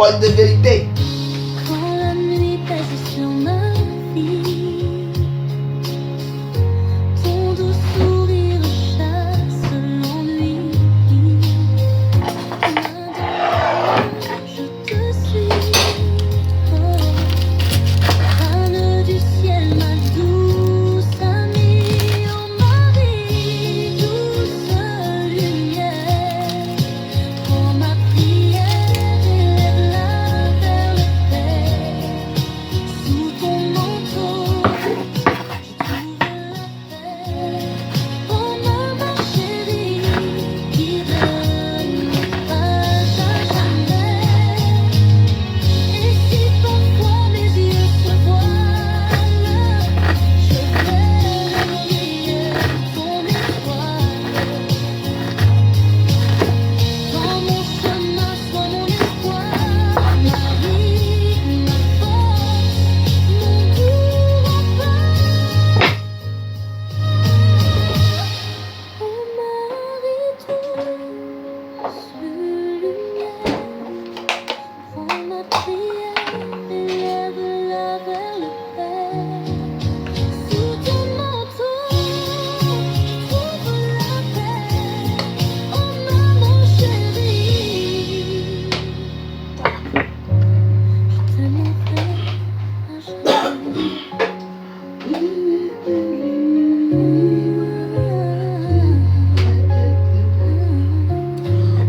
bol de vérité. Quand la nuit pèse sur ma vie, ton doux sourire chasse l'ennui. Je te suis, reine du ciel, ma douce amie, oh Marie, douce lumière, pour ma prière élève-la vers le Père. Sous ton manteau, je trouve la paix. Oh maman chérie, guide mes pas à jamais. Et si parfois mes yeux se voilent, je vais briller ton étoile. Dans mon chemin, sois mon espoir, Marie, ma force, mon doux rempart. Oh Marie douce lumière, prends ma prière, élève-la vers le Père. Sous ton manteau, je trouve la paix. Oh maman chérie, je t'aimerai à jamais.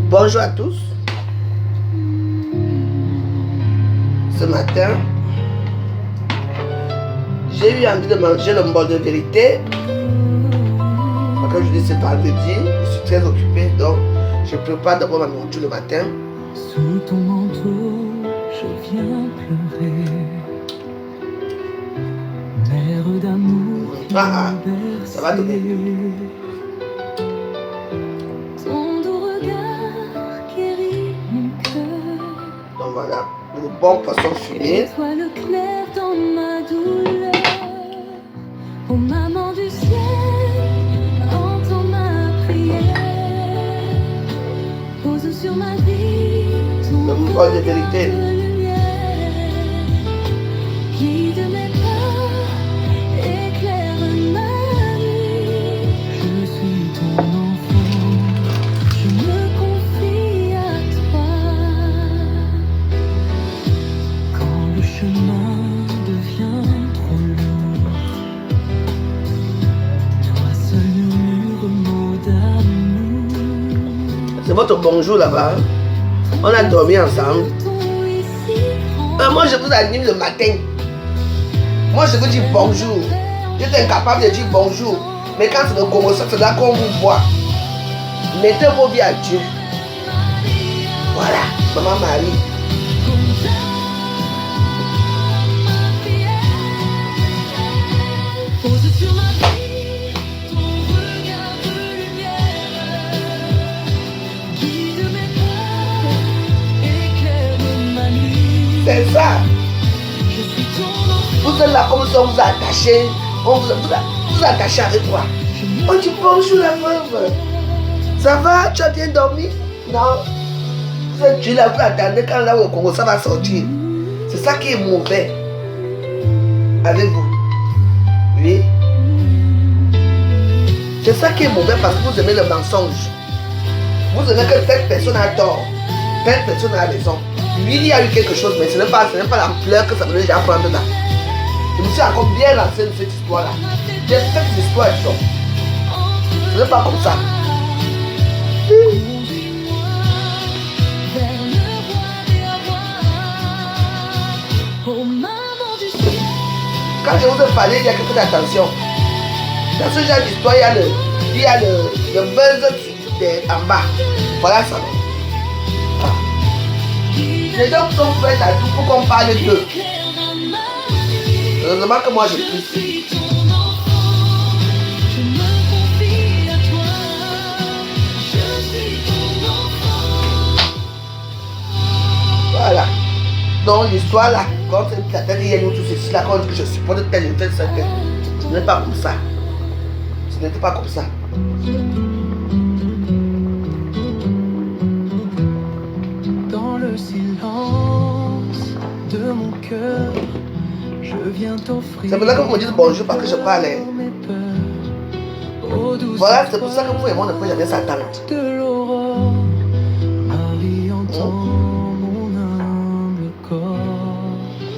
Bonjour à tous. Ce matin, j'ai eu envie de manger le bol de vérité. Comme je dis, c'est vendredi, je suis très occupé, donc je prépare d'abord ma nourriture le matin. Sous ton manteau, je viens pleurer. Mère d'amour qui Ah, m'a ça va donner. bercé. Ton doux regard guérit mon cœur. Donc voilà, le bon poisson fumé. Étoile claire dans ma douleur. Oh maman du ciel, entends ma prière. Pose sur ma vie ton Le bol de vérité. regard de lumière. Guide mes pas, éclaire ma nuit. Je suis ton enfant. Je me confie à toi. Quand le chemin devient trop lourd, toi seul murmure mot d'amour. C'est votre bonjour là-bas. On a dormi ensemble. Ton ici Moi, je vous anime le matin. Moi, je vous dis bonjour. J'étais incapable de dire bonjour. Mais quand c'est le Congo, c'est là qu'on vous voit. Mettez vos vies à Dieu. Voilà, maman Marie. pose sur ma vie ton regard de lumière. Guide mes pas, éclaire ma nuit. C'est ça. Je suis ton enfant. Vous êtes là comme si on vous a attaché. On vous a attaché avec quoi? On dit bonjour la veuve. Ça va? Tu as bien dormi? Non. Vous êtes là, vous attendez quand là au Congo ça va sortir. C'est ça qui est mauvais avec vous. Oui. C'est ça qui est mauvais parce que vous aimez le mensonge. Vous aimez que telle personne a tort, telle personne a raison. Oui, il y a eu quelque chose, mais ce n'est pas l'ampleur que ça veut déjà prendre là. Je me suis encore bien lancé de cette histoire-là. J'ai fait cette histoire, ce n'est pas comme ça. Quand je vous ai parlé, il y a quelque chose d'attention. Dans ce genre d'histoire, il y a le buzz en bas. Voilà ça. Ah. Les gens sont prêts à tout pour qu'on parle d'eux. Heureusement que moi je suis. Voilà. Donc l'histoire là, quand la tête il y a nous tous ceci là, quand on dit que je supporte tel et tel, ce n'est pas comme ça. Ce n'était pas comme ça. Dans Dans le silence de mon cœur, je viens t'offrir. C'est pour ça que vous me dites bonjour parce que je parle. mes peurs. Ô douce Voilà, c'est pour ça que vous et moi ne pouvons jamais s'attendre. de l'aurore, Marie entend mon humble corps.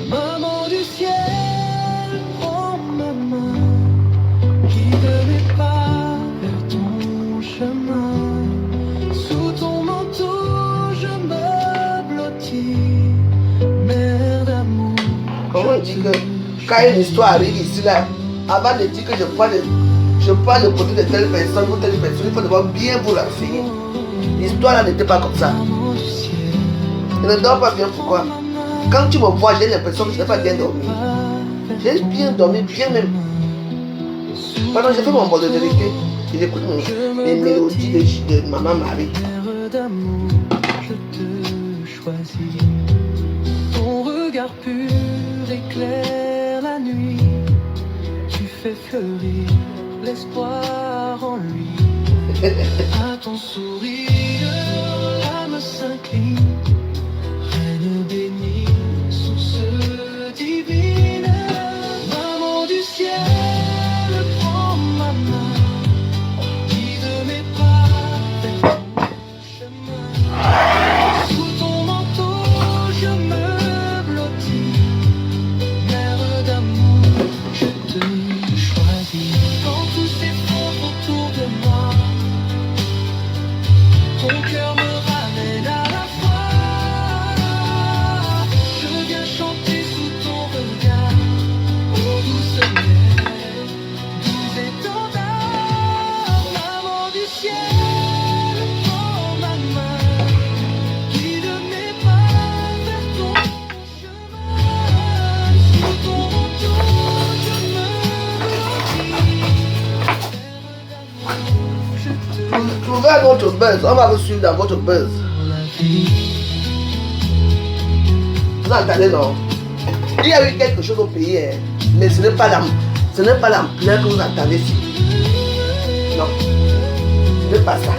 Maman du ciel, prends ma main, guide mes pas vers ton chemin. Sous ton manteau, je me blottis, mère d'amour. Comment on dit que quand une histoire arrive ici là, avant de dire que je prends le côté de telle personne ou telle personne, il faut d'abord bien vous renseigner. L'histoire là n'était pas comme ça. Maman du ciel, Je ne dors pas bien, pourquoi? Quand tu me vois, j'ai l'impression que je n'ai pas bien dormi. J'ai bien dormi, bien même. Pardon, j'ai fait mon bol de vérité. J'écoute mes mélodies de Maman Marie. mère d'amour, je te choisis. Ton regard pur éclaire la nuit. Tu fais fleurir l'espoir en lui. À ton sourire, l'âme s'incline. Reine bénie, source divine. Maman du ciel, prends ma main. Guide mes pas vers ton chemin. Sous ton manteau, je me blottis. Mère d'amour, je te choisis. Quand tout s'effondre autour de moi, ton cœur me ramène à la foi. Je viens chanter sous ton regard. Oh douce mère, doux étendard. Maman du ciel, prends ma main. Guide mes pas vers ton chemin. Sous ton manteau, je me blottis. Je te Trouvez à votre buzz, on va vous suivre dans votre buzz. la vie. Vous entendez, non? Il y a eu quelque chose au pays, hein, mais ce n'est pas l'ampleur que vous entendez ici. Non, ce n'est pas ça.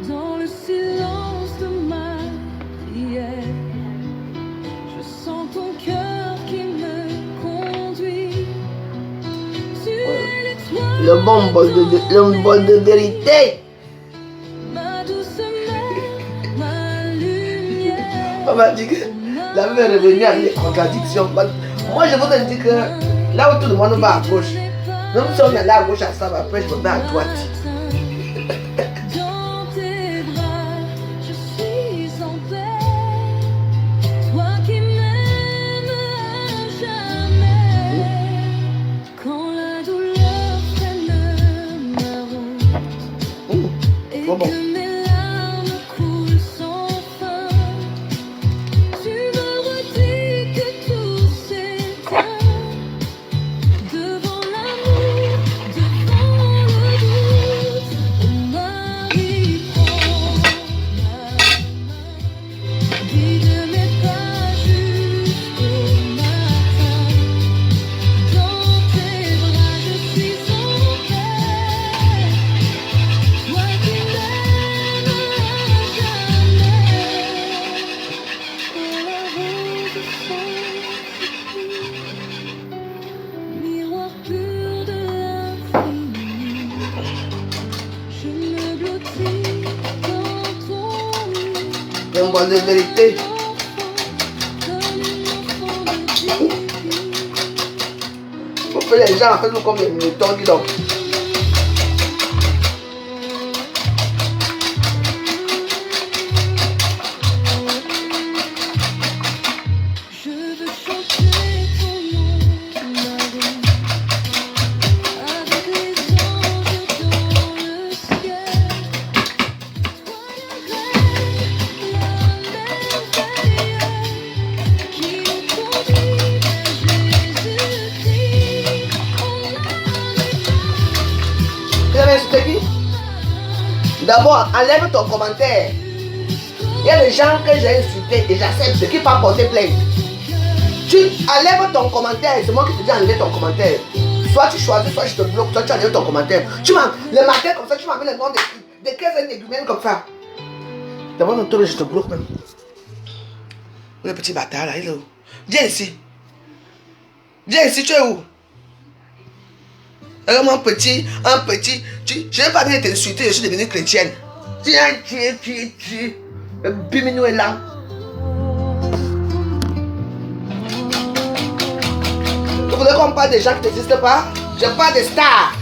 Dans le silence de ma prière, je sens ton cœur qui me conduit. Tu es l'étoile, Le bon bol de vérité. ma douce mère, ma lumière. On m'a dit que la mère est revenue avec des contradictions. Moi, je vous ai dit que là où tout le monde va à gauche, même si on est là à gauche à ça, après je me mets à droite. Dans tes bras, je suis en paix. Toi qui m'aimes à jamais. Quand la douleur freine ma route et Bon. que mes larmes coulent sans fin, tu me redis que tout s'éteint devant l'amour, devant le doute. Oh Marie, prends ma main, guide mes pas jusqu'au matin. Dans tes bras, je suis en paix. Toi qui m'aimes à jamais. Pour la rose sans miroir pur de l'infini, je me blottis dans ton lit. Un bol de vérité. Comme une enfant de Dieu. Vous faites les gens en fait comme les moutons qui dorment. Je veux chanter ton nom, Marie, avec les anges dans le ciel. Toi la merveille, qui nous conduit vers Jésus-Christ. Vous avez insulté qui? D'abord, enlève ton commentaire. Il y a des gens que j'ai insultés et j'accepte, qui pas porter plainte. Tu enlèves ton commentaire, c'est moi qui te dis enlever ton commentaire. Soit tu choisis, soit je te bloque, soit tu enlèves ton commentaire. Tu m'as, le matin comme ça, tu m'as mis le nom de 15 négumènes comme ça. D'abord, non, je te bloque même. Le petit bâtard là, il est où? Viens ici. Viens ici, tu es où? Alors, un petit, je n'ai pas bien t'insulter, je suis devenue chrétienne. Tiens, le biminou est là. Vous voulez qu'on parle des gens qui n'existent pas? Je parle des stars.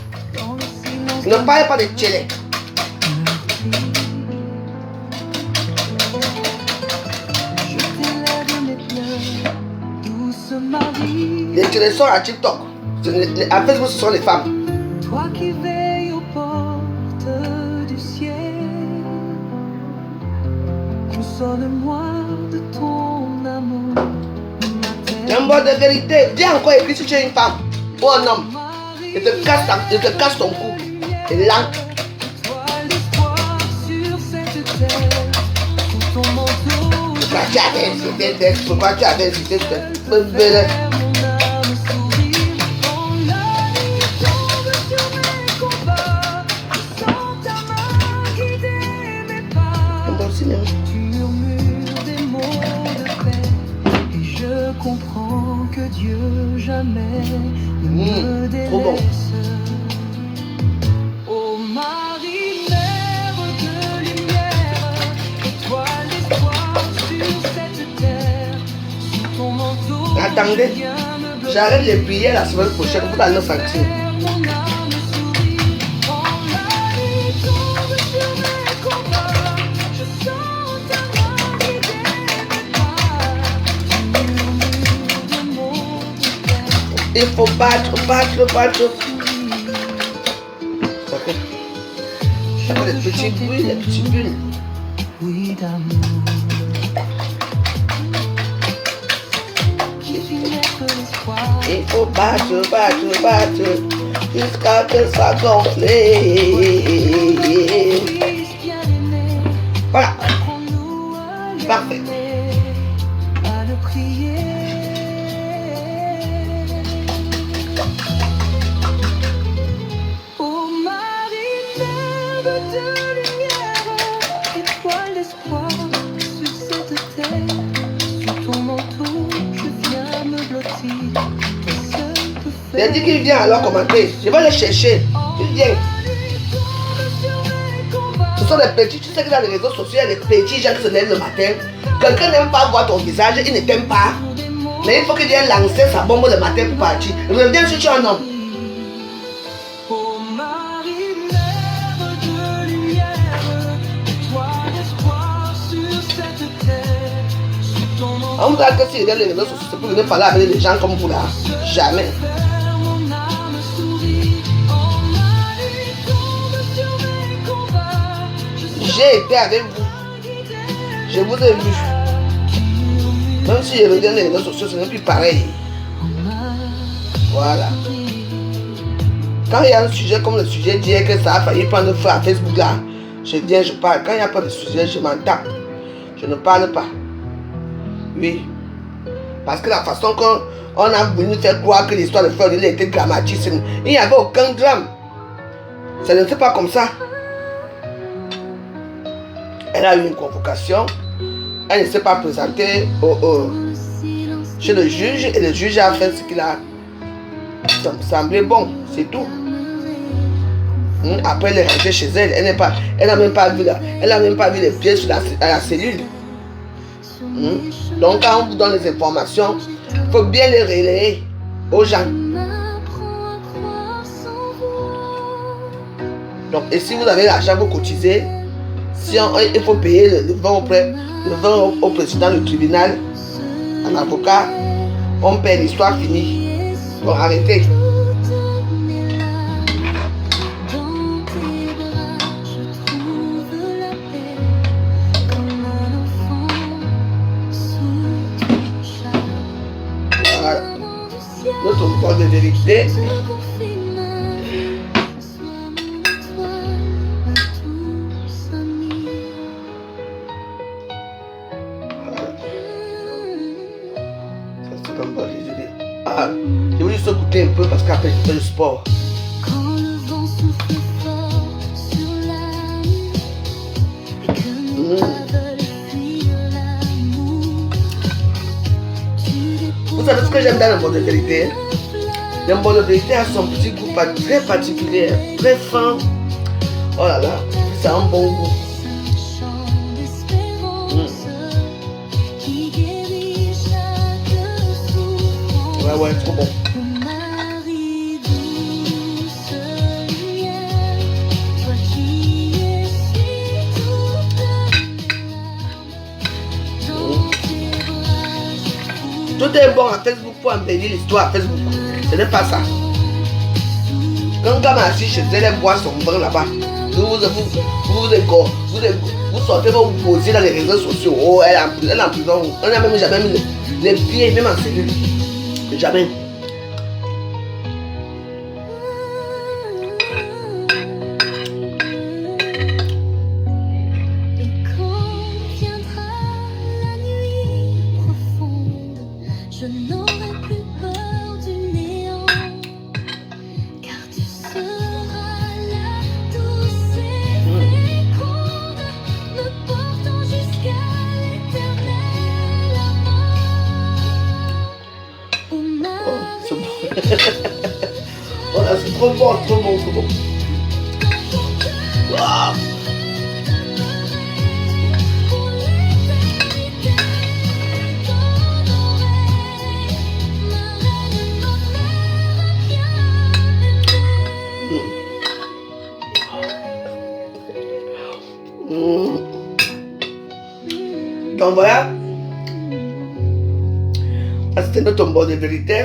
Ne parle pas de télé. Les télés sont à TikTok. À Facebook, ce sont les femmes. Toi qui veilles aux portes du ciel, console-moi de ton amour. Un mot de vérité. Viens encore écrire si tu es une femme ou un homme. Je te casse ton cou. Et là. Pourquoi tu avais incité cette belle. Tu murmures des mots de paix et je comprends que Dieu jamais ne me délaisse. Trop bon. Ô Marie, mère de lumière, étoile d'espoir sur cette terre, sous ton manteau. Attendez, j'arrête les prières la semaine prochaine pour aller au sanctuaire. Il faut battre. Ça fait des petits bruits, des petits bulles. Oui, d'amour. Il faut battre jusqu'à que ça soit gonflé. Voilà. Parfait. Ô Marie, mère de lumière, étoile d'espoir sur cette terre, sous ton manteau, je viens me blottir. Il a dit qu'il vient alors commenter. Je vais le chercher. Il vient. Ce sont des petits, tu sais que dans les réseaux sociaux, il y a des petits gens qui se lèvent le matin. Quelqu'un n'aime pas voir ton visage, il ne t'aime pas. Mais il faut qu'il vienne lancer sa bombe le matin pour partir. Reviens si tu es un homme. Ô Marie, mère de lumière, étoile d'espoir sur cette terre, sous ton manteau. On vous a que s'il regarde les réseaux sociaux, c'est pour venir parler avec les gens comme vous là. Jamais. Mon âme sourit, ô Marie, tombe sur mes combats. J'ai été avec vous. Je vous ai vu. Même si je regarde les réseaux sociaux, ce n'est plus pareil. Voilà. Quand il y a un sujet comme le sujet d'hier que ça a failli prendre feu à Facebook là, je viens, je parle. Quand il n'y a pas de sujet, je m'en tape. Je ne parle pas. Oui. Parce que la façon qu'on a voulu faire croire que l'histoire de Fleur était dramatique, il n'y avait aucun drame. Ça ne fait pas comme ça. Elle a eu une convocation. Elle ne s'est pas présentée chez le juge et le juge a fait ce qu'il a semblé bon, c'est tout. Après elle est rentrée chez elle, elle n'a même pas vu les pieds sur la cellule. Donc quand on vous donne les informations, il faut bien les relayer aux gens. Donc et si vous avez l'argent, vous cotisez. Si il faut payer le vin au président du tribunal, un avocat, on paie l'histoire finie. Bon, arrêtez. Voilà. Notre point de vérité. là. Je veux juste goûter un peu parce qu'après je fais le sport. Quand le vent souffle fort sur l'âme et que nos pas veulent fuir l'amour, tu Vous savez ce que j'aime dans le monde de vérité? Le monde de vérité a son petit goût très particulier, très fin. Oh là là, ça a un bon goût. chant d'espérance qui guérit chaque souffrance. Ouais, trop bon. Marie douce lumière, toi qui essuies toutes mes larmes, dans tes bras je Tout est bon à Facebook pour embellir l'histoire à Facebook. Ce n'est pas ça. Quand Gama assis chez elle, elle boit son vin là-bas. Vous sortez, vous vous posez dans les réseaux sociaux. Oh, elle est en prison. On n'a même jamais mis les pieds, même en cellule. Jamais. Et quand viendra la nuit profonde, je n'aurai plus peur du néant, car tu seras là, douce et féconde, me portant jusqu'à l'éternel amour. Oh, Oh, c'est bon. Voilà, c'est trop bon, trop bon, trop bon. Wow. Donc voilà, c'était notre mot de vérité.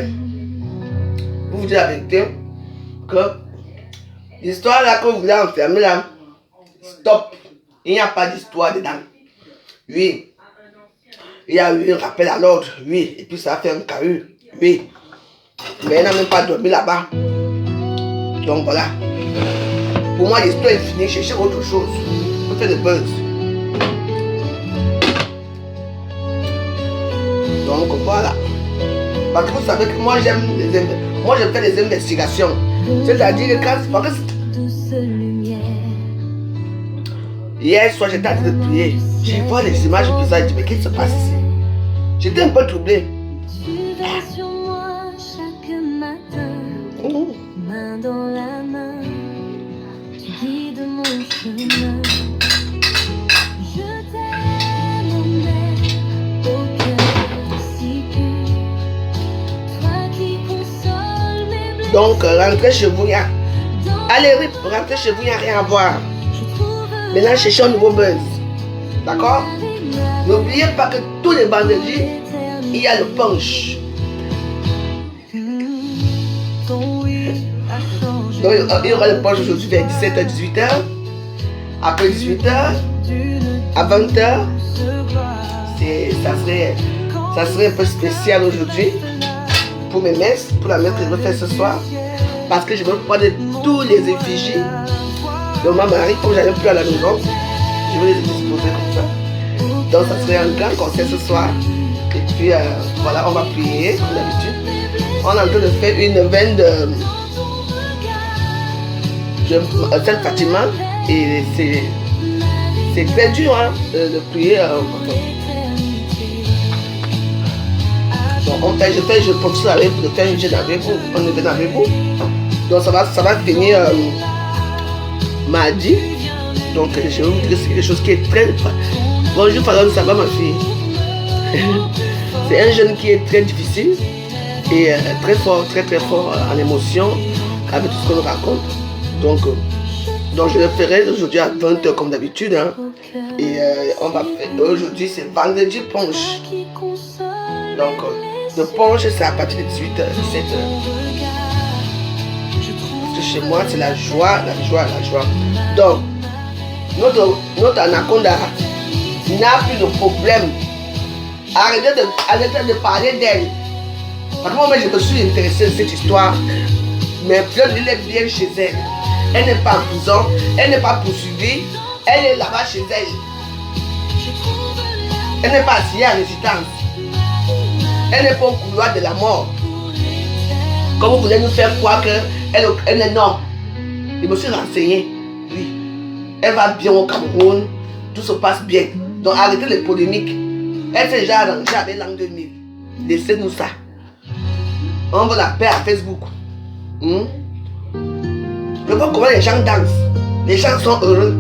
Pour vous dire la vérité, que l'histoire là que vous voulez enfermer là, stop. Il n'y a pas d'histoire dedans. Oui. Il y a eu un rappel à l'ordre, oui. Et puis ça a fait un carré, oui. Mais elle n'a même pas dormi là-bas. Donc voilà. Pour moi, l'histoire est finie. Cherchez autre chose. On fait des buzz. Donc voilà. Parce que vous savez que moi j'aime je fais des investigations. C'est-à-dire que quand douce lumière. Hier soir j'étais en train de prier. J'ai vu les images bizarres. Je dis mais qu'est-ce qui se passe ici? J'étais un peu troublé. Tu veilles sur moi chaque matin, main dans la main, tu guides mon chemin. Je t'aime, mère, au cœur si pur, toi qui consoles mes blessures. Donc rentrez chez vous, il y a... Allez, rentrez chez vous, il n'y a rien à voir. Maintenant cherchez un nouveau buzz. D'accord? N'oubliez pas que tous les vendredis, il y a le punch. Donc il y aura le punch aujourd'hui vers 17h, 18h. Après 18h, à 20h. Ça serait un peu spécial aujourd'hui. Pour mes messes, pour la messe que je vais faire ce soir. Parce que je veux prendre tous les effigies de ma mari, comme j'allais plus à la maison. Je vais les disposer comme ça. Donc ça serait un grand concert ce soir. Et puis voilà, on va prier comme d'habitude. On est en train de faire une veine de Sainte Fatima. Et c'est très dur hein, de prier. Donc je continue avec vous, de faire une jeûne avec vous. On est venu avec vous. Donc ça va finir mardi. Donc je vais vous dire que c'est quelque chose qui est très... Bonjour Fallon, ça va ma fille? C'est un jeûne qui est très difficile et très fort, très fort en émotion avec tout ce qu'on nous raconte. Donc je le ferai aujourd'hui à 20h comme d'habitude. Hein. Et on va faire... Aujourd'hui c'est vendredi punch. Donc le punch c'est à partir de 18h, 17h. Parce que chez moi c'est la joie. Donc notre anaconda n'a plus de problème. Arrêtez de parler d'elle. Parce que moi je me suis intéressé de cette histoire. Mais Dieu est bien chez elle. Elle n'est pas en prison, elle n'est pas poursuivie, elle est là-bas chez elle. Elle n'est pas assise à résidence. Elle n'est pas au couloir de la mort. Comme vous voulez nous faire croire qu'elle est non. Je me suis renseigné. Oui. Elle va bien au Cameroun. Tout se passe bien. Donc arrêtez les polémiques. Elle s'est déjà arrangée avec l'an 2000. Laissez-nous ça. On veut la paix à Facebook. Je vois comment les gens dansent. Les gens sont heureux.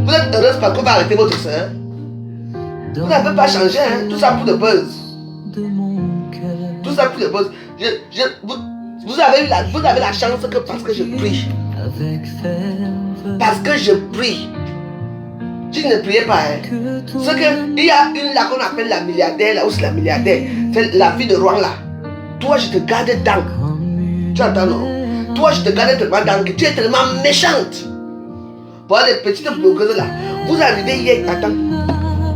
Vous êtes heureuse parce qu'on va arrêter votre soeur. Vous n'avez pas changé, hein? Tout ça pour le buzz. Tout ça pour le buzz. Vous avez la chance que parce que je prie. Parce que je prie. Si je ne priais pas, hein? C'est qu'il y a une là qu'on appelle la milliardaire, là où c'est la milliardaire. C'est la fille de Rouen là. Toi, je te garde dans. Tu entends, non? Toi, je te garde tellement dans que tu es tellement méchante. Voilà les petites blogueuses là. Vous arrivez hier, attends.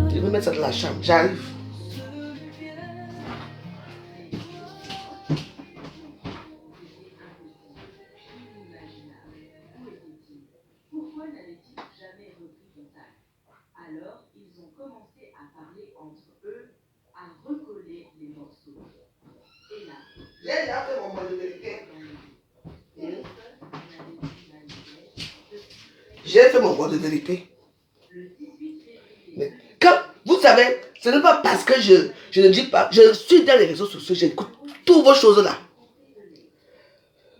Je vais mettre ça dans la chambre, j'arrive. Pourquoi n'avaient-ils jamais repris contact? Alors, ils ont commencé à parler entre eux, à recoller les morceaux. Et là, J'ai déjà fait mon mot de vérité. J'ai fait mon mot de vérité. Mais quand, vous savez, ce n'est pas parce que je ne dis pas, je suis dans les réseaux sociaux, j'écoute toutes vos choses là.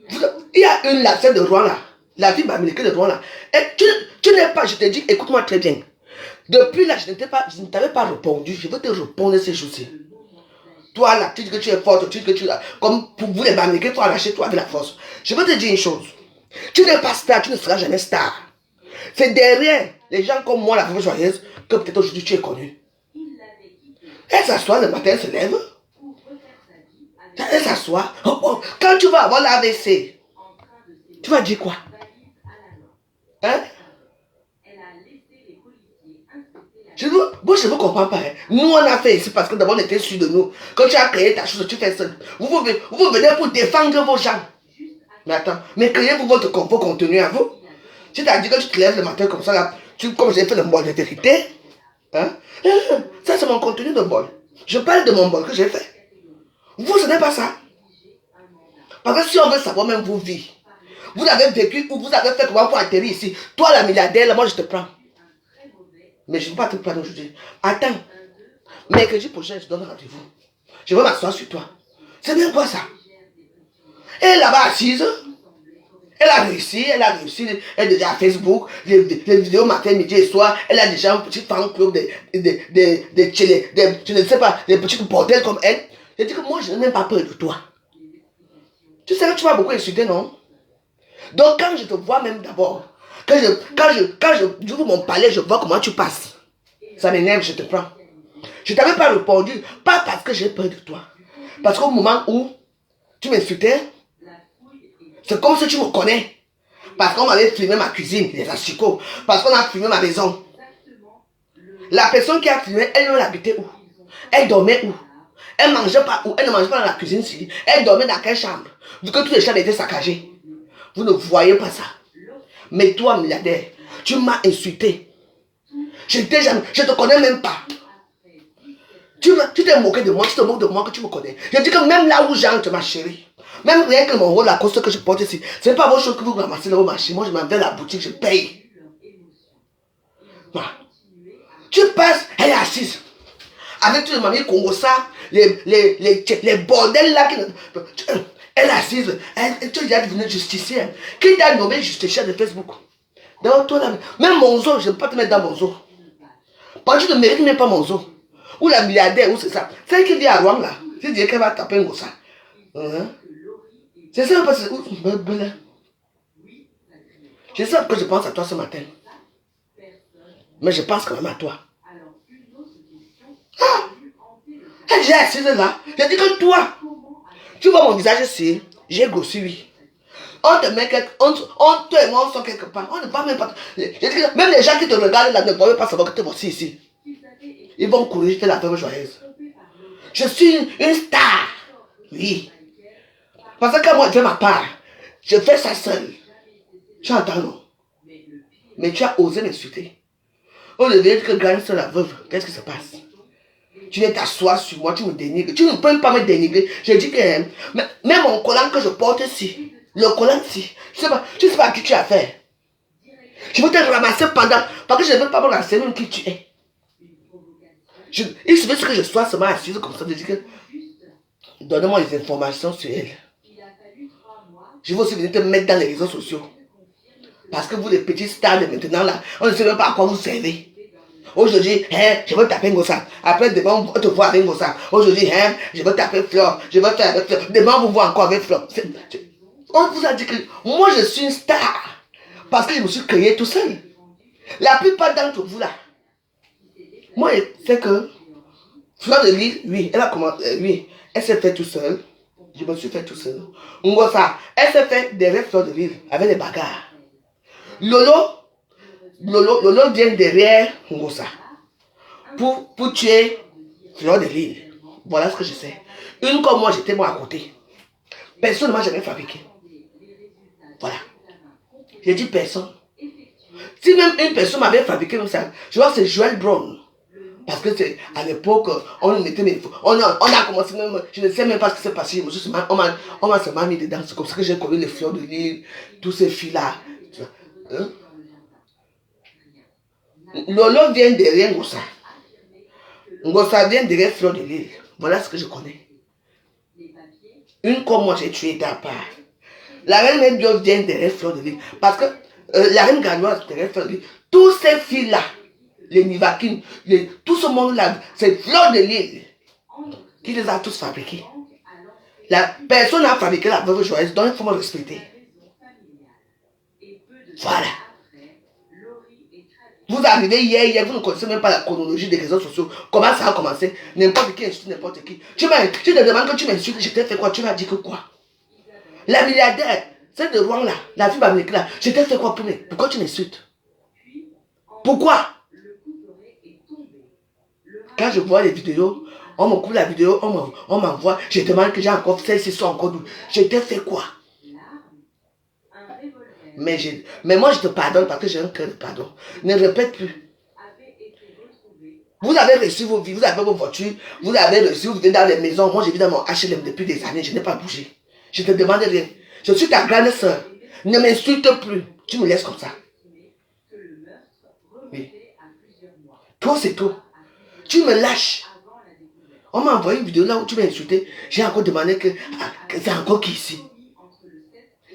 Il y a une là, celle de Rouen là, la fille américaine de Rouen là. Et tu n'es pas, je te dis, écoute-moi très bien. Depuis là, je ne t'avais pas répondu, je veux te répondre ces jours-ci. Toi là, tu dis que tu es forte, tu dis que tu es comme pour vous les Américains, il faut arracher toi avec la force. Je veux te dire une chose. Tu n'es pas star, tu ne seras jamais star. C'est derrière les gens comme moi, la femme joyeuse, que peut-être aujourd'hui tu es connu. Elle s'assoit le matin, elle se lève. Elle s'assoit. Quand tu vas avoir l'AVC, tu vas dire quoi? Hein? Moi, je ne comprends pas. Hein. Nous, on a fait ici parce que d'abord, on était sûrs de nous. Quand tu as créé ta chose, tu fais seul. Vous venez pour défendre vos gens. Mais attends, mais créez-vous vos contenus à vous. Si tu as dit que tu te lèves le matin comme ça, là, comme j'ai fait le bol de vérité, hein? Ça, c'est mon contenu de bol. Je parle de mon bol que j'ai fait. Vous, ce n'est pas ça. Parce que si on veut savoir même vos vies, vous avez vécu ou vous avez fait comment pour atterrir ici. Toi, la milliardaire, là, moi, je te prends. Mais je ne veux pas te prendre aujourd'hui. Attends. Mercredi prochain, je donne rendez-vous. Je vais m'asseoir sur toi. C'est bien quoi ça? Elle est là-bas assise. Elle a réussi. Elle est déjà à Facebook. Les vidéos matin, midi et soir. Elle a déjà un petit fan club je ne sais pas, des petits bordels comme elle. Je dis que moi, je n'ai même pas peur de toi. Tu sais que tu m'as beaucoup insulté, non? Donc quand je te vois même d'abord, quand j'ouvre mon palais, je vois comment tu passes. Ça m'énerve, je te prends. Je ne t'avais pas répondu, pas parce que j'ai peur de toi. Parce qu'au moment où tu m'insultais, c'est comme si tu me connais. Parce qu'on m'avait filmé ma cuisine, les asticots. Parce qu'on a filmé ma maison. La personne qui a filmé, elle habitait où? Elle dormait où? Elle ne mangeait pas où? Elle ne mangeait pas dans la cuisine ici. Elle dormait dans quelle chambre? Vu que tous les chambres étaient saccagées. Vous ne voyez pas ça. Mais toi, milliardaire, tu m'as insulté. Je ne te connais même pas. Tu t'es moqué de moi, tu te moques de moi que tu me connais. Je dis que même là où j'entre, ma chérie, même rien que mon rôle, la cause que je porte ici, ce n'est pas vos choses que vous ramassez dans vos marchés. Moi, je m'en vais à la boutique, je paye. Voilà. Tu passes, elle est assise. Avec tous les mamies Congo, ça, les bordels là. Elle est assise. Tu es déjà devenue justicière. Qui t'a nommé justicière de Facebook? Donc, toi là, même mon zoo, je ne peux pas te mettre dans mon zoo. Parce que tu ne mérites même pas mon zoo. Ou la milliardaire, ou c'est ça. Celle qui vit à Rouen là, tu dis qu'elle va taper un gros ça. C'est ça parce que. Je sais que je pense à toi ce matin. Mais je pense quand même à toi. Ah! J'ai assise là. Je dis que toi, tu vois mon visage ici. J'ai grossi, oui. On te met toi et moi, on sort quelque part. On ne parle même pas. Je dis que même les gens qui te regardent là ne doivent pas savoir que tu es voici ici. Ils vont courir, je fais la femme joyeuse. Je suis une star. Oui. Parce que moi, je fais ma part. Je fais ça seul. Tu entends, non? Mais tu as osé m'insulter. On devait dire que gagne sur la veuve. Qu'est-ce qui se passe? Tu viens t'asseoir sur moi, tu me dénigres. Tu ne peux même pas me dénigrer. Je dis que même mon collant que je porte ici, le collant ici, je ne sais pas à qui tu as affaire. Je veux te ramasser pendant, parce que je ne veux pas me ramasser même qui tu es. Il suffit que je sois seulement assise comme ça, je dis que donne-moi les informations sur elle. Je vais aussi venir te mettre dans les réseaux sociaux. Parce que vous, les petits stars de maintenant, là, on ne sait même pas à quoi vous servez. Aujourd'hui, je veux taper Ngossa. Après, demain, on va te voir avec Ngossa. Aujourd'hui, je veux taper Fleur. Je veux faire avec Fleur. Demain, on vous voit encore avec Fleur. On vous a dit que moi, je suis une star. Parce que je me suis créé tout seul. La plupart d'entre vous, là, moi, c'est que Fleur de Lille, oui, elle a commencé, oui, elle s'est fait tout seule. Je me suis fait tout seul. Ngossa, elle s'est fait derrière Fleur de Lille avec les bagarres. Lolo vient derrière Ngossa pour tuer Fleur de Lille. Voilà ce que je sais. Une comme moi, j'étais moi à côté. Personne ne m'a jamais fabriqué. Voilà. J'ai dit personne. Si même une personne m'avait fabriqué comme ça, je vois que c'est Joël Brown. Parce que c'est à l'époque, on a commencé même, je ne sais même pas ce qui s'est passé. On m'a seulement mis dedans. C'est comme ça que j'ai connu les Fleurs de Lille, tous ces filles-là. Hein? Lolo vient derrière Ngossa. Ngossa vient derrière Fleur de Lille. Voilà ce que je connais. Une comme moi, j'ai tué ta part. La reine Medjo vient derrière Fleur de Lille. Parce que la reine Ganoise derrière Fleur de Lille. Tous ces filles-là, les Nivakines, tout ce monde-là, c'est Fleur de Lille qui les a tous fabriqués. Personne n'a fabriqué la veuve joyeuse, donc il faut me respecter. Voilà. Vous arrivez hier, vous ne connaissez même pas la chronologie des réseaux sociaux. Comment ça a commencé? N'importe qui insulte n'importe qui. Tu te demandes que tu m'insultes, je t'ai fait quoi? Tu m'as dit que quoi? La milliardaire, celle de Rouen là, la fille Bamileke là, je t'ai fait quoi? Pourquoi tu m'insultes? Pourquoi? Quand je vois les vidéos, on me coupe la vidéo, on m'envoie, je demande que j'ai encore celle-ci soit encore douce. Je t'ai fait quoi? Mais moi je te pardonne parce que j'ai un cœur de pardon. Ne répète plus. Vous avez reçu vos vies, vous avez vos voitures, vous avez reçu, vous vivez dans les maisons. Moi je vis dans mon HLM depuis des années, je n'ai pas bougé. Je ne te demande rien. Je suis ta grande soeur. Ne m'insulte plus. Tu me laisses comme ça. Oui. Toi c'est tout. Tu me lâches. On m'a envoyé une vidéo là où tu m'as insulté. J'ai encore demandé que c'est encore qui ici.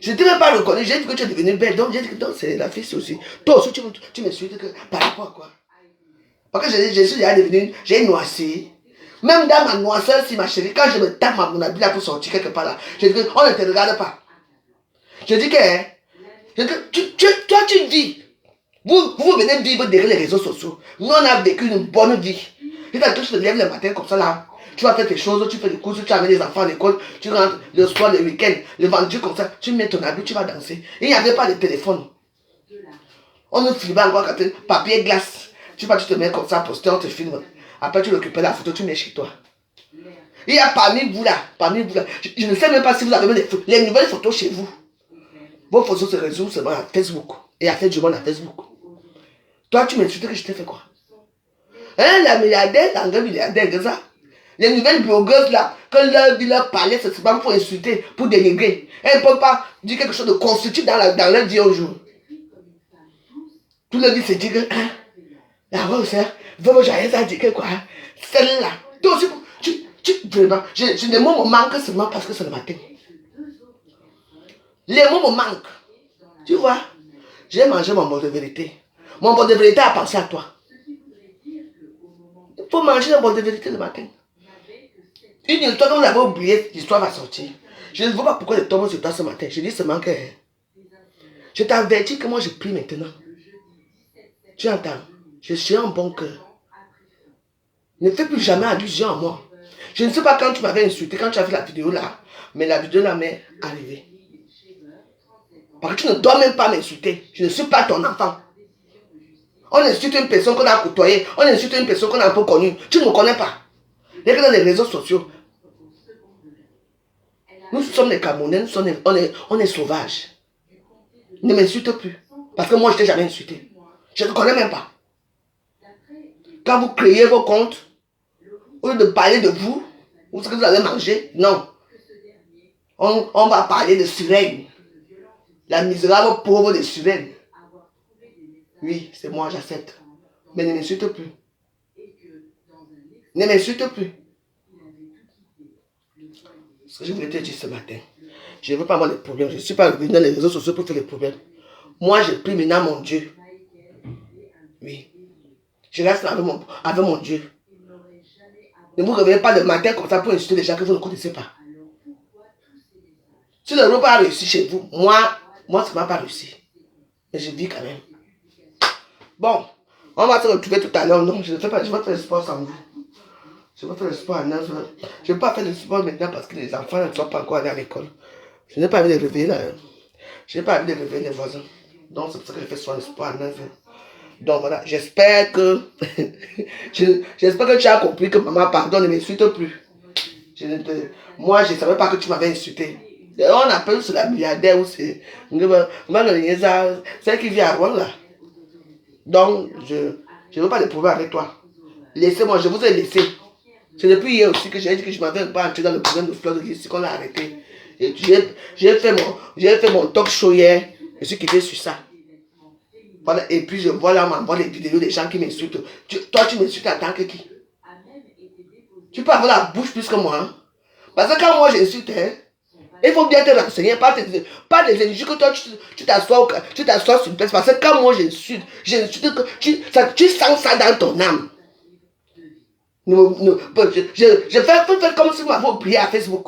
Je ne t'ai même pas reconnu, j'ai dit que tu es devenue belle, donc j'ai dit que c'est la fille aussi. Toi aussi, tu m'insultes par rapport à quoi? Parce que je suis déjà devenue, j'ai noissé. Même dans ma noisseur, si ma chérie, quand je me tape mon habit là pour sortir quelque part là, je dis qu'on ne te regarde pas. Je dis que toi tu vis. Vous venez vivre derrière les réseaux sociaux. Nous on a vécu une bonne vie. C'est-à-dire que tu te lèves le matin comme ça là. Tu vas faire tes choses, tu fais des courses, tu amènes les enfants à l'école, tu rentres le soir, le week-end, le vendredi comme ça, tu mets ton habit, tu vas danser. Il n'y avait pas de téléphone. On nous filmait encore quand papier glace. Tu te mets comme ça, poster, on te filme. Après tu récupères la photo, tu mets chez toi. Il y a parmi vous là, je ne sais même pas si vous avez même les nouvelles photos chez vous. Vos photos se résument seulement à Facebook. Et à faire du monde à Facebook. Toi tu m'insultes que je t'ai fait quoi? Hein, la milliardaire, la grande milliardaire, que ça. Les nouvelles blogueuses là, que leur vie, leur palais, c'est pas pour insulter, pour dénigrer. Elles ne peuvent pas dire quelque chose de constructif dans leur vie un jour. Tout le vie se dit que, la rose, vraiment, j'arrive à dire que quoi, celle-là. Toi aussi, vraiment, les mots me manquent seulement parce que c'est le matin. Les mots me manquent. Tu vois, j'ai mangé mon bol de vérité. Mon bol de vérité a pensé à toi. Il faut manger un bol de vérité le matin. Une histoire que vous avez oublié, l'histoire va sortir. Je ne vois pas pourquoi je tombe sur toi ce matin. Je dis seulement que je t'avertis que moi je prie maintenant. Tu entends? Je suis en bon cœur. Ne fais plus jamais allusion à moi. Je ne sais pas quand tu m'avais insulté, quand tu as fait la vidéo là, mais la vidéo là m'est arrivée. Parce que tu ne dois même pas m'insulter. Je ne suis pas ton enfant. On insulte une personne qu'on a côtoyée, on insulte une personne qu'on a un peu connue. Tu ne me connais pas. Dès que dans les réseaux sociaux, nous sommes les Camerounais, on est sauvages. Ne m'insulte plus. Parce que moi, je ne t'ai jamais insulté. Je ne te connais même pas. Quand vous créez vos comptes, Au lieu de parler de vous, ou ce que vous allez manger, non. On va parler de sirène. La misérable pauvre de sirène. Oui, c'est moi, j'accepte. Mais ne m'insulte plus. Ne m'insulte plus. Ce que je voulais te dire ce matin. Je ne veux pas avoir de problèmes. Je ne suis pas revenu dans les réseaux sociaux pour faire des problèmes. Moi, je prie maintenant mon Dieu. Oui. Je reste avec mon Dieu. Ne vous réveillez pas le matin comme ça pour insulter les gens que vous ne connaissez pas. Si le repas a réussi chez vous, moi, ça ne m'a pas réussi. Mais je vis quand même. Bon, on va se retrouver tout à l'heure. Non, je ne fais pas, je vais faire le sport sans vous. Je vais faire le sport à 9h. Je ne vais pas faire le sport maintenant parce que les enfants ne sont pas encore allés à l'école. Je n'ai pas envie de réveiller là. Je n'ai pas envie de réveiller les voisins. Donc c'est pour ça que je fais souvent le sport à 9h. Donc voilà, j'espère que j'espère que tu as compris que maman, pardon, ne m'insulte plus. Moi, je ne savais pas que tu m'avais insulté. Et on appelle cela milliardaire ou c'est celle qui vit à Rouen là. Donc, je ne veux pas de problème avec toi. Laissez-moi, je vous ai laissé. C'est depuis hier aussi que j'ai dit que je ne m'avais pas entré dans le problème de fleurs de ici qu'on l'a arrêté. Et j'ai fait mon talk show hier. Je suis quitté sur ça. Voilà, et puis je vois là, on m'envoie les vidéos des gens qui m'insultent. Toi, tu m'insultes en tant que qui? Tu peux avoir la bouche plus que moi. Hein? Parce que quand moi j'insulte, hein, il faut bien te renseigner, pas des injures que toi tu t'assois sur une place. Parce que quand moi j'insulte que tu sens ça dans ton âme. Je fais comme si vous m'avez oublié à Facebook.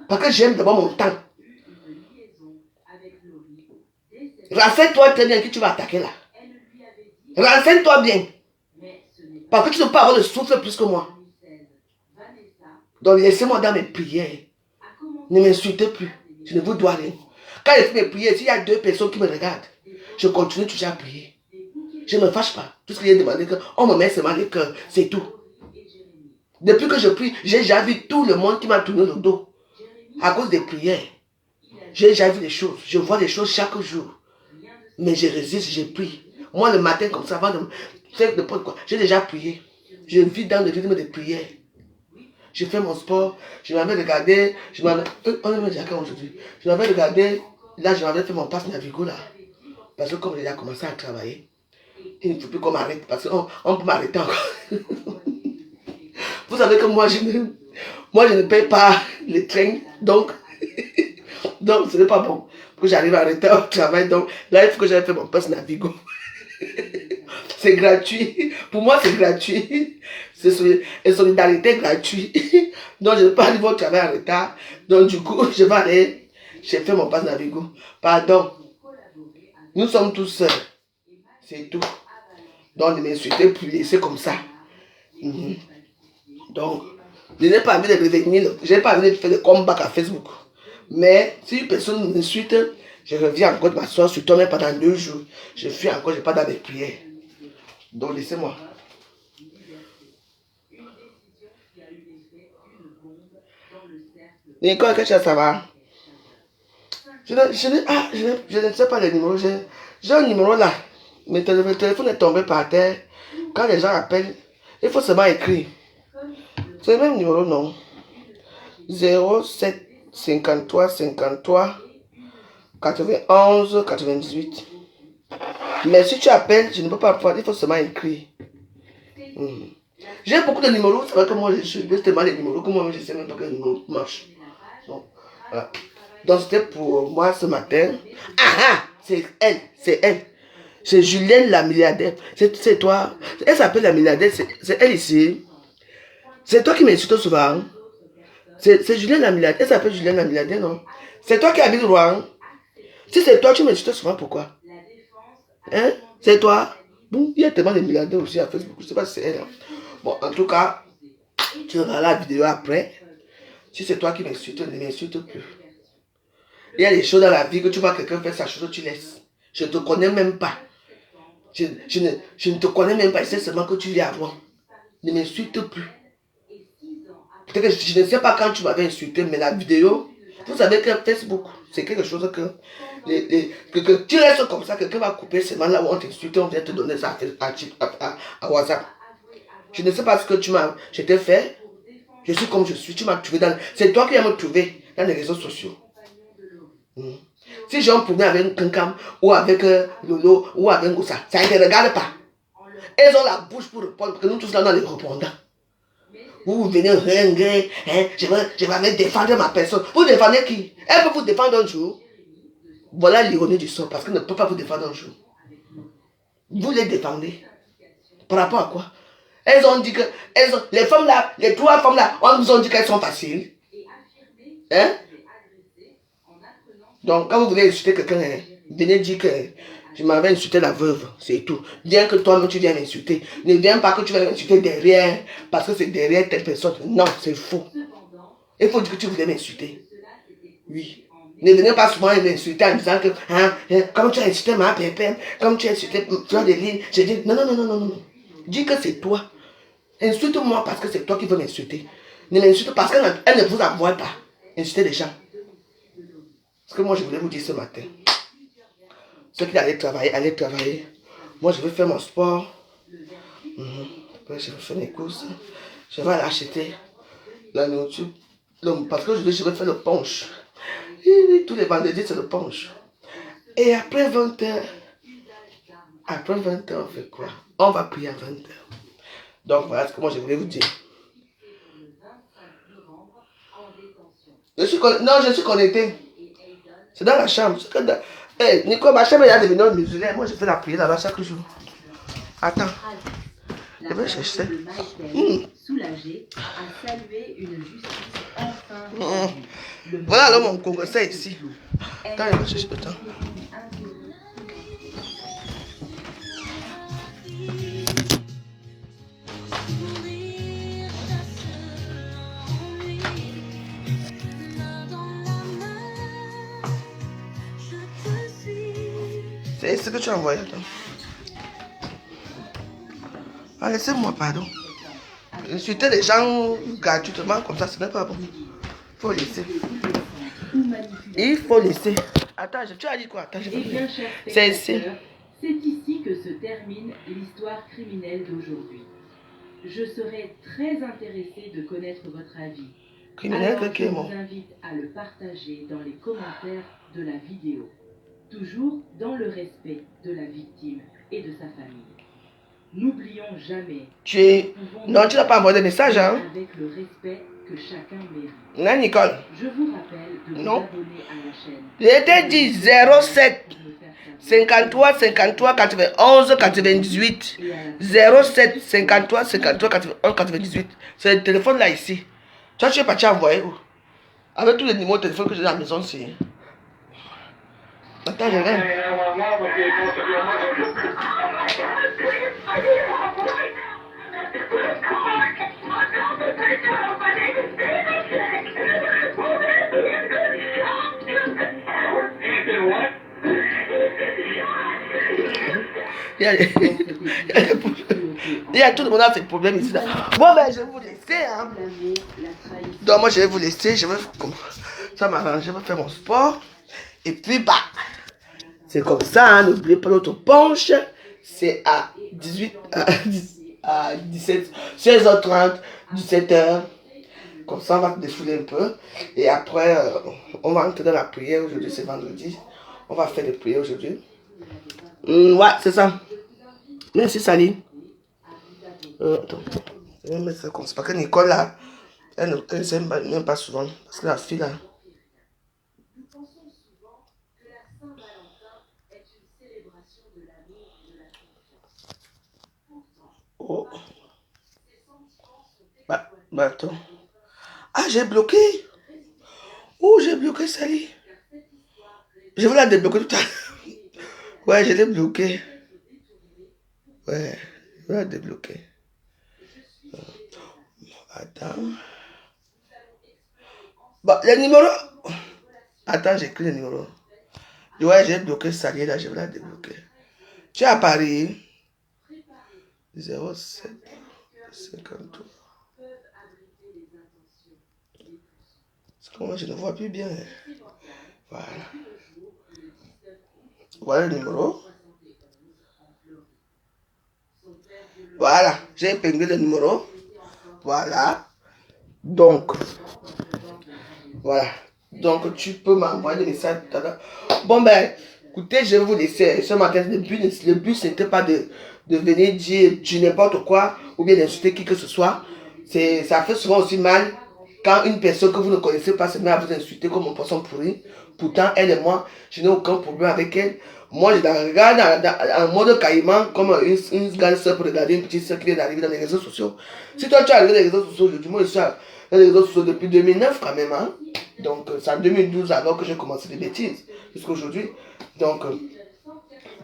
Parce que j'aime d'abord mon temps. Renseigne-toi très bien qui tu vas attaquer là. Renseigne-toi bien. Parce que tu ne peux pas avoir le souffle plus que moi. Donc laissez-moi dans mes prières. Ne m'insultez plus. Je ne vous dois rien. Quand je fais mes prières, s'il y a 2 personnes qui me regardent, je continue toujours à prier. Je ne me fâche pas. Tout ce que j'ai demandé, on me met seulement le cœur. C'est tout. Depuis que je prie, j'ai déjà vu tout le monde qui m'a tourné le dos. À cause des prières. J'ai déjà vu des choses. Je vois des choses chaque jour. Mais je résiste, je prie. Moi, le matin, comme ça, avant de faire n'importe quoi, j'ai déjà prié. Je vis dans le rythme de prière. Je fais mon sport. Je m'avais regardé. On est déjà quand aujourd'hui. Je m'avais regardé. Là, je m'avais fait mon passe Navigo là. Parce que comme j'ai déjà commencé à travailler, il ne faut plus qu'on m'arrête. Parce qu'on peut m'arrêter encore. Vous savez que moi, je ne paye pas les trains. Donc ce n'est pas bon. Que j'arrive à arrêter au travail. Donc là, il faut que j'aille faire mon passe Navigo. C'est gratuit. Pour moi, c'est gratuit. C'est une solidarité gratuite. Donc, je ne vais pas arriver au travail en retard. Donc, du coup, je vais aller. J'ai fait mon passe Navigo. Pardon. Nous sommes tous seuls. C'est tout. Donc, ne m'insultez plus. Laissez comme ça. Donc, je n'ai pas envie de revenir. Je n'ai pas envie de faire de comeback à Facebook. Mais si une personne m'insulte, je reviens encore de m'asseoir sur toi, même pendant 2 jours. Je fuis encore, je ne vais pas dans mes prières. Donc laissez-moi. Nicole, qu'est-ce que ça va? Je ne sais pas le numéro. J'ai un numéro là. Mais le téléphone est tombé par terre. Quand les gens appellent, il faut seulement écrire. C'est le même numéro, non? 07 53 53 91 98. Mais si tu appelles, je ne peux pas prendre, il faut seulement écrire. J'ai beaucoup de numéros, c'est vrai que moi je suis tellement les numéros que moi je ne sais même pas quel numéro marche. Donc, voilà. Donc c'était pour moi ce matin. C'est elle. C'est Julienne la milliardaire. C'est toi. Elle s'appelle la milliardaire, c'est elle ici. C'est toi qui m'insultes souvent. C'est Julienne la milliardaire. Elle s'appelle Julienne la milliardaire, non? C'est toi qui habites Rouen. Si c'est toi, tu m'insultes souvent, pourquoi? Hein? C'est toi? Bon, il y a tellement de milliardaires aussi à Facebook, je ne sais pas si c'est elle. Bon, en tout cas, tu verras la vidéo après. Si c'est toi qui m'insultes, ne m'insulte plus. Il y a des choses dans la vie que tu vois quelqu'un faire sa chose, tu laisses. Je ne te connais même pas. Je ne te connais même pas, je sais seulement que tu vis à Rouen. Ne m'insulte plus. Peut-être que je ne sais pas quand tu m'avais insulté, mais la vidéo, vous savez que Facebook, c'est quelque chose que tu restes comme ça, quelqu'un va couper seulement là où on t'insulte, on vient te donner ça à WhatsApp. Je ne sais pas ce que je t'ai fait. Je suis comme je suis. Tu m'as trouvé dans... C'est toi qui vas me trouver dans les réseaux sociaux. Si j'ai un problème avec Kankam, ou avec Lolo, ou avec Goussa, ça ne te regarde pas. Elles ont la bouche pour répondre, parce que nous tous là, on a les répondants. Vous venez ringuer, hein, je vais défendre ma personne. Vous défendez qui? Elle peut vous défendre un jour. Voilà l'ironie du sort, parce qu'elle ne peut pas vous défendre un jour. Vous les défendez. Par rapport à quoi? Elles ont dit que, les femmes là, les 3 femmes là, on nous ont dit qu'elles sont faciles. Hein? Donc, quand vous voulez insulter quelqu'un, hein, venez dire que je m'avais insulté la veuve, c'est tout. Bien que toi-même tu viens m'insulter. Ne viens pas que tu vas m'insulter derrière, parce que c'est derrière telle personne. Non, c'est faux. Il faut dire que tu voulais m'insulter. Oui. Ne venez pas souvent m'insulter en disant que, comme tu as insulté ma pépère, comme tu as insulté Fleur de Lille, je dis, non. Dis que c'est toi. Insulte-moi parce que c'est toi qui veux m'insulter. Ne m'insulte parce qu'elle ne vous envoie pas. Insulter les gens. Parce que moi, je voulais vous dire ce matin. Ceux qui allaient travailler, allez travailler. Moi, je vais faire mon sport. Après, je vais faire mes courses. Je vais aller acheter la nourriture. Parce que je vais faire le punch. Tous les vendredis, c'est le punch. Et après 20h, on fait quoi? On va prier à 20h. Donc, voilà ce que moi, je voulais vous dire. Je suis connecté. C'est dans la chambre. Hey, Nico, ma chambre est devenue musulmane. Moi, je fais la prière là-bas chaque jour. Attends. Je vais chercher. Soulagé à saluer une justice enfin. Voilà alors mon congrès ici. Attends, je vais chercher le temps. C'est ce que tu as envoyé. Ah, laissez-moi, pardon. Insulter les gens gratuitement comme ça, ce n'est pas bon. Il faut laisser. Il faut laisser. Attends, tu as dit quoi? Attends, c'est ici. C'est ici que se termine l'histoire criminelle d'aujourd'hui. Je serais très intéressée de connaître votre avis. Criminel, Alors, je quelqu'un vous invite à le partager dans les commentaires de la vidéo. Toujours dans le respect de la victime et de sa famille. N'oublions jamais. Non, tu n'as pas envoyé de message, hein? Avec le respect que chacun mérite. Non, Nicole. Je vous rappelle de vous abonner à la chaîne. Je t'ai dit 07 53 53 91 98. 07 53 53 91 98. C'est le téléphone là ici. Tu es parti envoyer où? Avec tous les numéros de téléphone que j'ai dans la maison ici. Attends, je regarde. Il y a tout le monde a ses problèmes ici. Bon, ben, je vais vous laisser. Hein. Donc, moi, je vais vous laisser. Ça m'arrange. Je vais faire mon sport. Et puis, bah, c'est comme ça. Hein. N'oubliez pas notre punch. C'est à 17, 16h30, 17h. Comme ça, on va se défouler un peu. Et après, on va entrer dans la prière. Aujourd'hui, c'est vendredi. On va faire des prières aujourd'hui. Ouais, c'est ça. Merci, Sally. Attends. Je vais mettre ça comme ça. Parce que Nicole, là, elle ne s'aime même pas souvent. Parce que la fille, là. Nous pensons souvent que la Saint-Valentin est une célébration de l'amour et de la confiance. Pourtant, Oh. ces sentiments sont Bah, attends. Ah, j'ai bloqué. Oh, j'ai bloqué Sally. Je vais la débloquer tout à l'heure. Ouais, je l'ai bloqué. Ouais, je vais la débloquer. Attends. Bah, le numéro. Attends, j'écris le numéro. Ouais, j'ai bloqué Sally là, je vais la débloquer. Tu es à Paris. 07 53. Parce que moi, je ne vois plus bien. Voilà. Voilà le numéro. Voilà. J'ai épinglé le numéro. Voilà. Donc, voilà. Donc, tu peux m'envoyer des messages tout à l'heure. Bon, ben, écoutez, je vais vous laisser. Ce matin, le but ce n'était pas de venir dire du n'importe quoi ou bien d'insulter qui que ce soit. Ça fait souvent aussi mal quand une personne que vous ne connaissez pas se met à vous insulter comme un poisson pourri. Pourtant, elle et moi, je n'ai aucun problème avec elle. Moi, je la regarde en mode caïman comme une grande soeur pour regarder une petite soeur qui vient d'arriver dans les réseaux sociaux. Si toi, tu es arrivé dans les réseaux sociaux aujourd'hui, moi, je suis dans les réseaux sociaux depuis 2009 quand même. Hein? Donc, c'est en 2012 alors que j'ai commencé les bêtises jusqu'à aujourd'hui. Donc,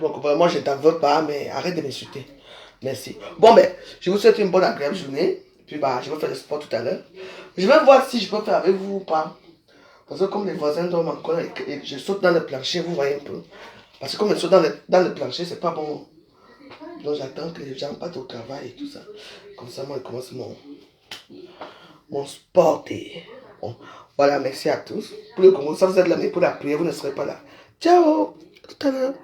vraiment, je ne t'en veux pas, mais arrête de m'insulter. Merci. Bon, ben, je vous souhaite une bonne agréable journée. Puis, bah, je vais faire le sport tout à l'heure. Je vais voir si je peux faire avec vous ou pas. Parce que comme les voisins dorment encore et je saute dans le plancher, vous voyez un peu. Parce que comme je saute dans le plancher, c'est pas bon. Donc, j'attends que les gens partent au travail et tout ça. Comme ça, moi, je commence mon sport. Bon, voilà, merci à tous. Pour le Congo, ça vous êtes là, mais pour la prière, vous ne serez pas là. Ciao! À tout à l'heure.